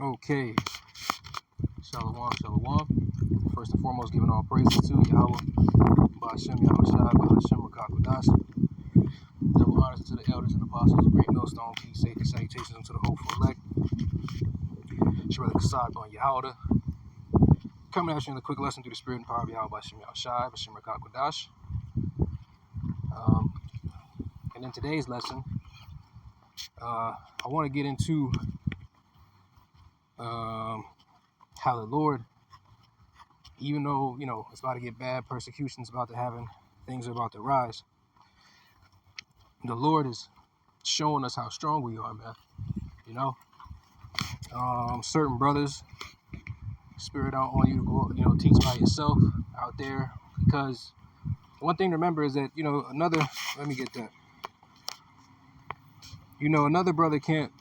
Okay, Shalom, Shalom. First and foremost, giving all praises to Yahweh, Ba'ashem, Yahushua, Ba'ashem, Rakakwadash. Double honors to the elders and apostles, great millstone, peace, safety, salutations unto the hopeful elect. Shirley Kasad on Yahweh. Coming at you in a quick lesson through the spirit and power of Yahweh, Ba'ashem, Yahushua, Ba'ashem, Rakakwadash. And in today's lesson, I want to get into how the Lord, even though, it's about to get bad, persecution's about to happen, things are about to rise, the Lord is showing us how strong we are, man. Certain brothers, Spirit don't want you to go, teach by yourself out there, because one thing to remember is that, another brother can't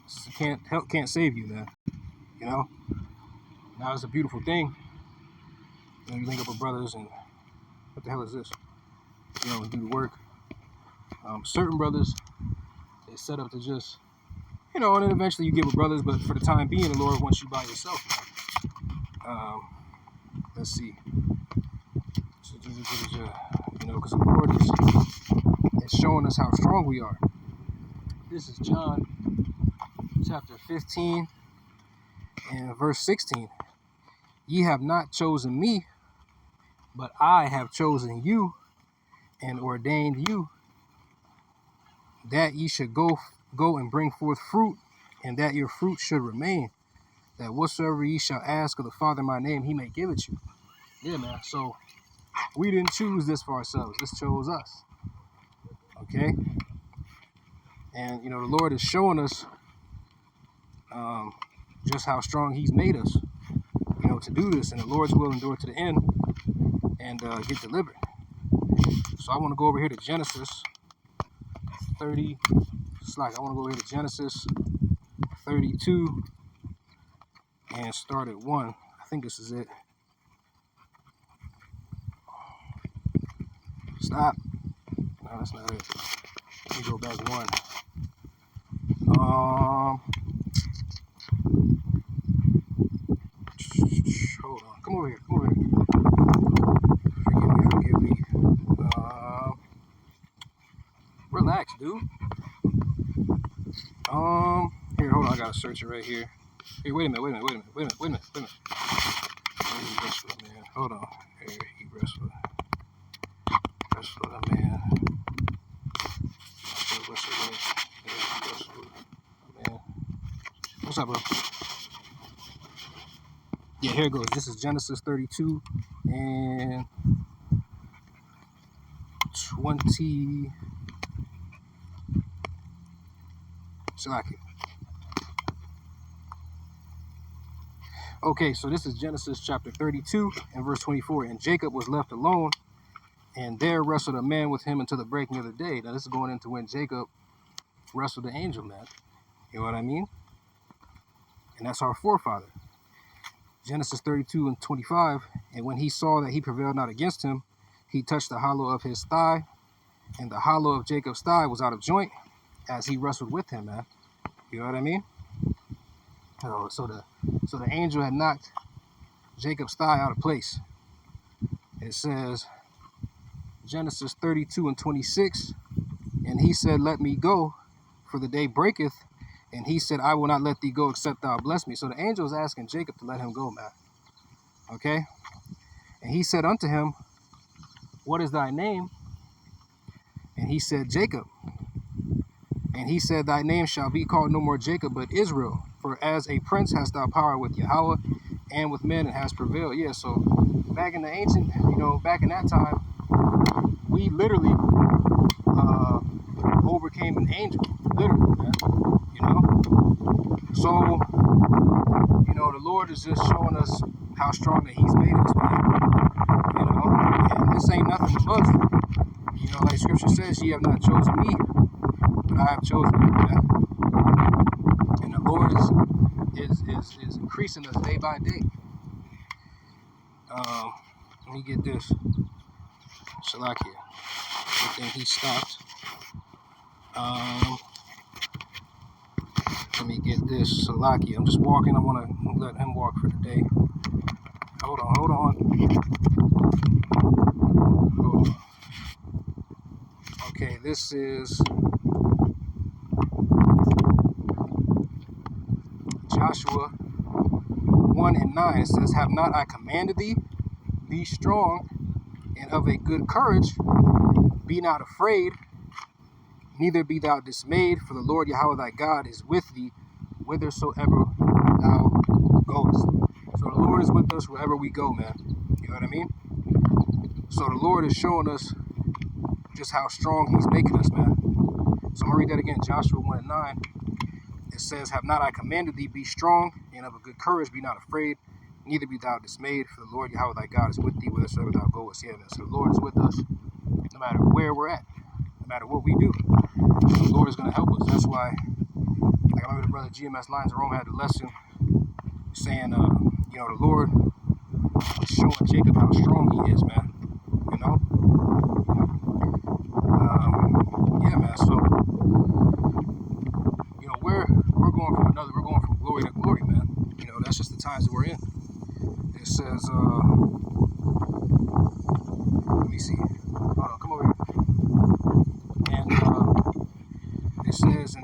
save you, man. Now it's a beautiful thing. You link up with brothers and what the hell is this? Do the work. Certain brothers, they set up to just, and then eventually you get with brothers, but for the time being, the Lord wants you by yourself. Let's see. Because the Lord is showing us how strong we are. This is John chapter 15 and verse 16. Ye have not chosen me, but I have chosen you and ordained you that ye should go and bring forth fruit, and that your fruit should remain, that whatsoever ye shall ask of the Father in my name, he may give it you. Yeah, man. So we didn't choose this for ourselves. This chose us. Okay? And, the Lord is showing us just how strong he's made us, to do this. And the Lord's will endure to the end and get delivered. So I want to go over here to Genesis 30. I want to go over here to Genesis 32 and start at 1. I think this is it. Stop. No, that's not it. Let me go back 1. Hold on. Come over here. Forgive me. Relax, dude. Here, hold on. I gotta search it right here. Here, wait a minute. Man. Hold on. Here, he wrestler, man. Man. What's up, bro? Yeah, here it goes. This is Genesis 32 and 20. Salaki. Okay, so this is Genesis chapter 32 and verse 24. And Jacob was left alone, and there wrestled a man with him until the breaking of the day. Now, this is going into when Jacob wrestled the angel, man. You know what I mean? And that's our forefather. Genesis 32 and 25. And when he saw that he prevailed not against him, he touched the hollow of his thigh, and the hollow of Jacob's thigh was out of joint as he wrestled with him, man. You know what I mean? So the angel had knocked Jacob's thigh out of place. It says, Genesis 32 and 26, and he said, let me go, for the day breaketh. And he said, I will not let thee go, except thou bless me. So the angel is asking Jacob to let him go, man. Okay? And he said unto him, what is thy name? And he said, Jacob. And he said, thy name shall be called no more Jacob, but Israel. For as a prince hast thou power with Yahweh and with men, and hast prevailed. Yeah, so back in the ancient, back in that time, we literally overcame an angel. Literally, man. So, the Lord is just showing us how strong that he's made us, man. And this ain't nothing but us. Like scripture says, ye have not chosen me, but I have chosen you, man. And the Lord is increasing us day by day. Let me get this. Shalakia. Good thing he stopped. Let me get this. Salaki. I'm just walking. I want to let him walk for the day. Hold on. Hold on. Okay, this is Joshua 1 and 9. It says, "Have not I commanded thee? Be strong and of a good courage. Be not afraid, neither be thou dismayed, for the Lord Yahweh thy God is with thee, whithersoever thou goest." So the Lord is with us wherever we go, man. You know what I mean? So the Lord is showing us just how strong he's making us, man. So I'm going to read that again, Joshua 1 and 9. It says, "Have not I commanded thee, be strong and of a good courage, be not afraid, neither be thou dismayed, for the Lord Yahweh thy God is with thee, whithersoever thou goest." Yeah, man. So the Lord is with us no matter where we're at, no matter what we do. The Lord is going to help us. That's why, like I remember the brother GMS Lions of Rome had the lesson saying, the Lord is showing Jacob how strong he is, man. You know? Yeah, man. So, we're going from glory to glory, man. That's just the times that we're in. It says, let me see. Hold on, come over here. And it says,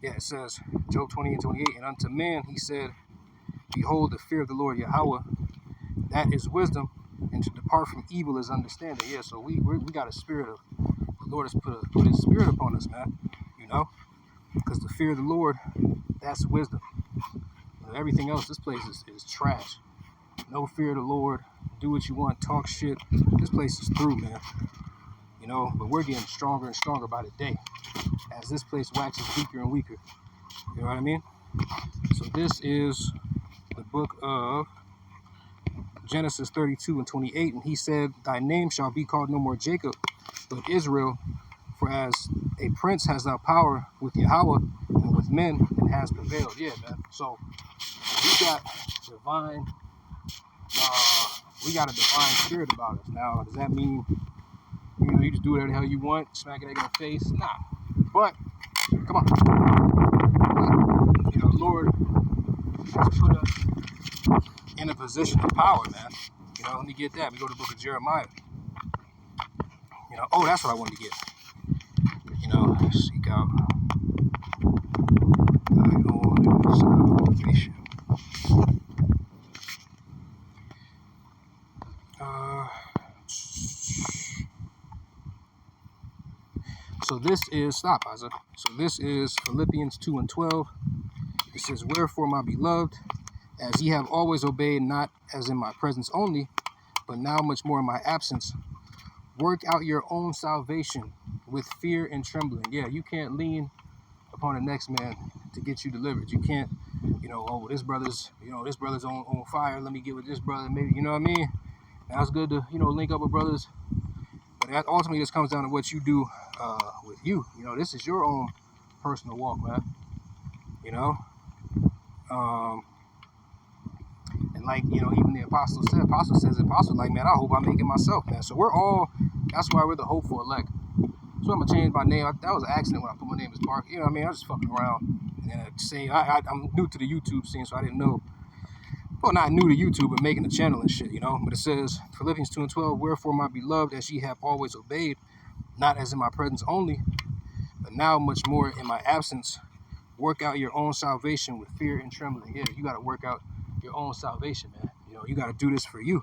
it says, Job 20 and 28, "And unto man he said, Behold, the fear of the Lord Yahweh, that is wisdom, and to depart from evil is understanding." Yeah, so we got a spirit of, the Lord has put his spirit upon us, man. Because the fear of the Lord, that's wisdom. Everything else, this place is trash. No fear of the Lord, do what you want, talk shit. This place is through, man. But we're getting stronger and stronger by the day as this place waxes weaker and weaker. You know what I mean? So this is the book of Genesis 32 and 28. "And he said, Thy name shall be called no more Jacob, but Israel, for as a prince has thou power with Yahweh and with men, and has prevailed." Yeah, man. So we got divine, a divine spirit about us. Now, does that mean, you just do whatever the hell you want, smack it in your face? Nah. But, come on. The Lord has put us in a position of power, man. Let me get that. We go to the book of Jeremiah. That's what I wanted to get. Seek out thy own salvation. So this is, stop, Isaac. So this is Philippians 2 and 12. It says, "Wherefore, my beloved, as ye have always obeyed, not as in my presence only, but now much more in my absence, work out your own salvation with fear and trembling." Yeah, you can't lean upon the next man to get you delivered. You can't, this brother's on fire. Let me get with this brother. Maybe, you know what I mean? That's good to, link up with brothers. But that ultimately just comes down to what you do with you. This is your own personal walk, man. And like, even the apostle says, like, man, I hope I make it myself, man. So that's why we're the hopeful elect. So I'm going to change my name. That was an accident when I put my name as Mark. You know what I mean? I was just fucking around. And I'm new to the YouTube scene, so I didn't know. Well, not new to YouTube, but making a channel and shit, But it says, Philippians 2 and 12, "Wherefore, my beloved, as ye have always obeyed, not as in my presence only, but now much more in my absence, work out your own salvation with fear and trembling." Yeah, you got to work out your own salvation, man. You got to do this for you.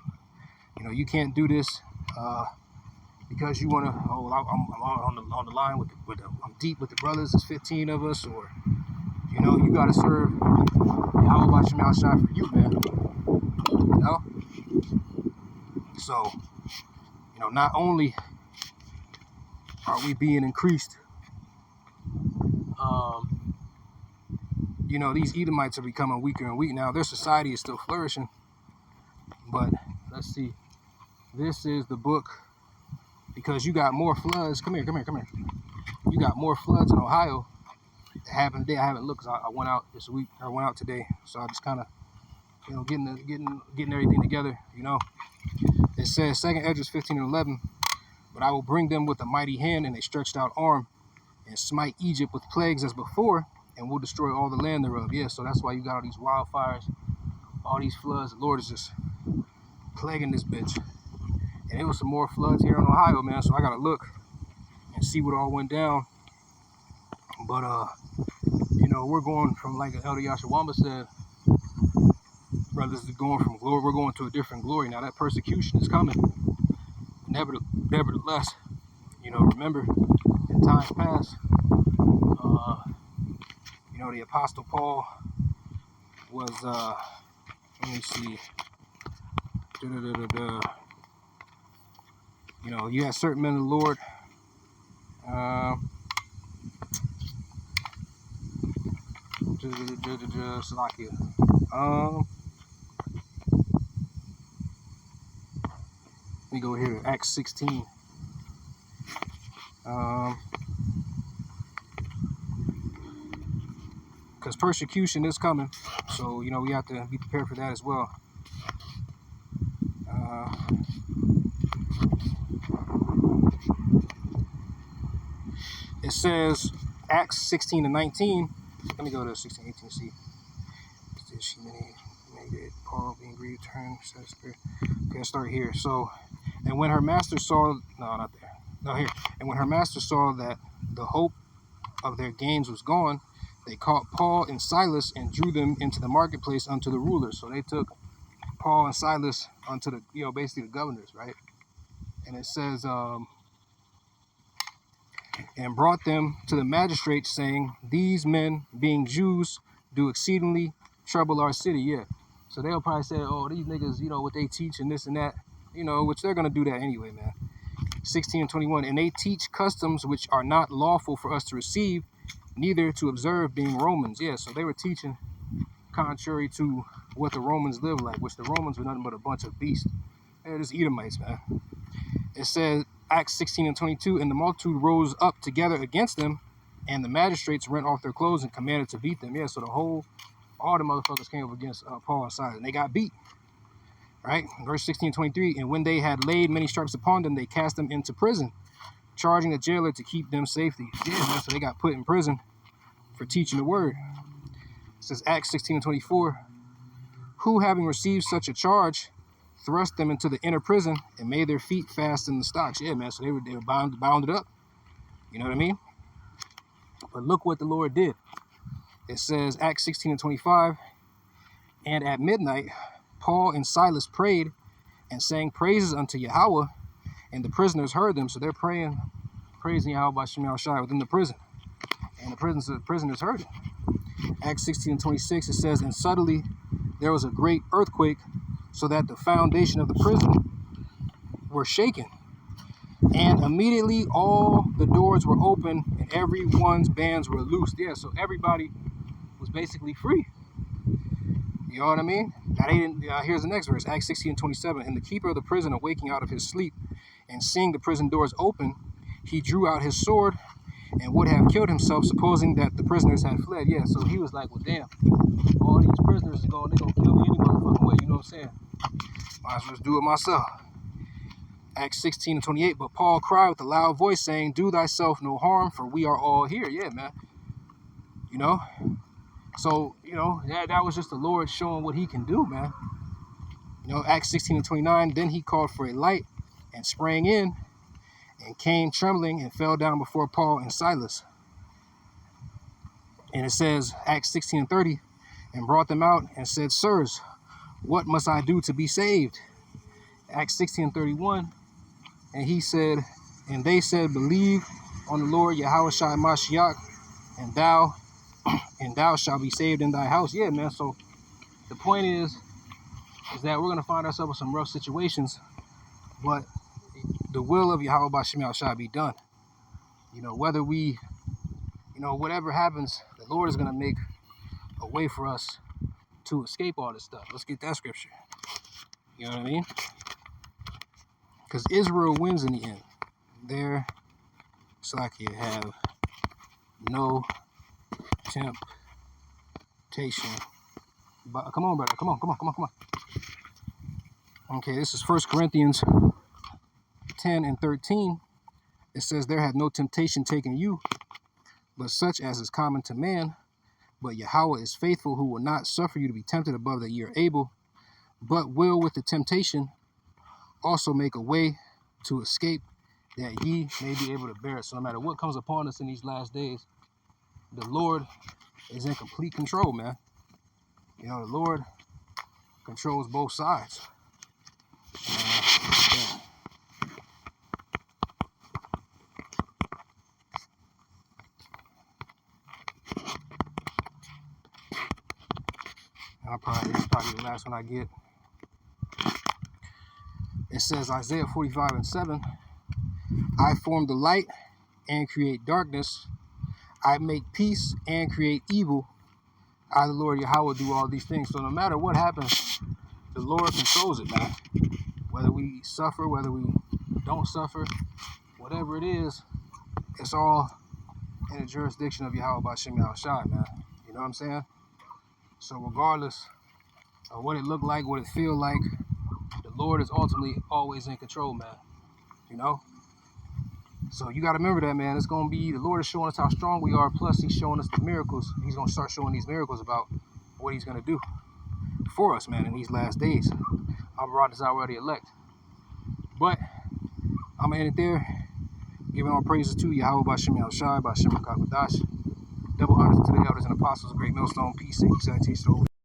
You can't do this because you want to, I'm on the line with I'm deep with the brothers, there's 15 of us, or, you got to serve Yahweh Shem Shai for you, man. So, not only are we being increased, these Edomites are becoming weaker and weak. Now, their society is still flourishing, but let's see. This is the book, because you got more floods. Come here. You got more floods in Ohio that happened today. I haven't looked because I went out this week. I went out today, so I just kind of, getting everything together. It says 2 Esdras 15 and 11. "But I will bring them with a mighty hand and a stretched out arm, and smite Egypt with plagues as before, and will destroy all the land thereof. Yeah, so that's why you got all these wildfires, all these floods. The Lord is just plaguing this bitch. And it was some more floods here in Ohio, man, so I gotta look and see what all went down. But you know, we're going from, like Elder Yashawamba said, brothers, going from glory, we're going to a different glory. Now that persecution is coming. Nevertheless, you know, remember in times past, you know, the Apostle Paul was, let me see, you know, you had certain men of the Lord, Salakia. Let me go here to Acts 16. Because persecution is coming, so you know we have to be prepared for that as well. It says Acts 16 and 19. Let me go to 16, 18 to see. She made it. Paul being grieved, turned. Okay, I'll start here. So, and when her master saw, no, not there. No, here. And when her master saw that the hope of their gains was gone, they caught Paul and Silas and drew them into the marketplace unto the rulers. So they took Paul and Silas unto the, you know, basically the governors, right? And it says, and brought them to the magistrates, saying, these men, being Jews, do exceedingly trouble our city. Yeah. So they'll probably say, oh, these niggas, you know, what they teach and this and that, you know, which they're going to do that anyway, man. 16 and 21. And they teach customs which are not lawful for us to receive, neither to observe, being Romans. Yeah, so they were teaching contrary to what the Romans lived like, which the Romans were nothing but a bunch of beasts. They're just Edomites, man. It says, Acts 16 and 22, and the multitude rose up together against them, and the magistrates rent off their clothes and commanded to beat them. Yeah, so all the motherfuckers came up against Paul and Silas, and they got beat. Right? Verse 16 23, and when they had laid many stripes upon them, they cast them into prison, charging the jailer to keep them safety. Yeah, man, so they got put in prison for teaching the word. It says Acts 16 and 24, who having received such a charge, thrust them into the inner prison and made their feet fast in the stocks. Yeah, man, so they were bounded up. You know what I mean? But look what the Lord did. It says Acts 16 and 25, and at midnight, Paul and Silas prayed and sang praises unto Yahweh, and the prisoners heard them. So they're praising Yahweh by Shem Shai within the prison. And the prisoners heard it. Acts 16 and 26, it says, and suddenly there was a great earthquake, so that the foundation of the prison were shaken. And immediately all the doors were open and everyone's bands were loosed. Yeah, so everybody was basically free. You know what I mean? Here's the next verse, Acts 16 and 27. And the keeper of the prison, awaking out of his sleep and seeing the prison doors open, he drew out his sword and would have killed himself, supposing that the prisoners had fled. Yeah, so he was like, well, damn, all these prisoners they're gonna kill me any motherfucking way. You know what I'm saying? Might as well just do it myself. Acts 16 and 28, but Paul cried with a loud voice, saying, do thyself no harm, for we are all here. Yeah, man. You know? So, you know, that was just the Lord showing what he can do, man. You know, Acts 16 and 29, then he called for a light and sprang in and came trembling and fell down before Paul and Silas. And it says, Acts 16 and 30, and brought them out and said, sirs, what must I do to be saved? Acts 16 and 31, and he said, and they said, believe on the Lord Yahushua Mashiach, and thou shalt be saved in thy house. Yeah, man. So the point is that we're gonna find ourselves in some rough situations, but the will of Yahweh Bashim shall be done. You know, whether we, you know, whatever happens, the Lord is gonna make a way for us to escape all this stuff. Let's get that scripture. You know what I mean? Because Israel wins in the end. There, it's like you have no temptation. But come on, brother. Come on. Okay, this is 1 Corinthians 10 and 13. It says, there had no temptation taken you, but such as is common to man. But Yahweh is faithful, who will not suffer you to be tempted above that ye are able, but will with the temptation also make a way to escape, that ye may be able to bear it. So no matter what comes upon us in these last days, the Lord is in complete control, man. You know, the Lord controls both sides. Yeah. It's probably the last one I get. It says, Isaiah 45:7, I form the light and create darkness. I make peace and create evil. I, the Lord Yahweh, do all these things. So no matter what happens, the Lord controls it, man. Whether we suffer, whether we don't suffer, whatever it is, it's all in the jurisdiction of Yahweh B'Shem Yahushai, man. You know what I'm saying? So regardless of what it look like, what it feel like, the Lord is ultimately always in control, man. You know? So you got to remember that, man. It's going to be, the Lord is showing us how strong we are, plus he's showing us the miracles. He's going to start showing these miracles about what he's going to do for us, man, in these last days. Al-Barad is already elect. But I'm going to end it there. Giving all praises to Yahweh B'Shem Yahushai, B'Shem HaKadosh. Double honors to the elders and apostles, great millstone, peace, and teach the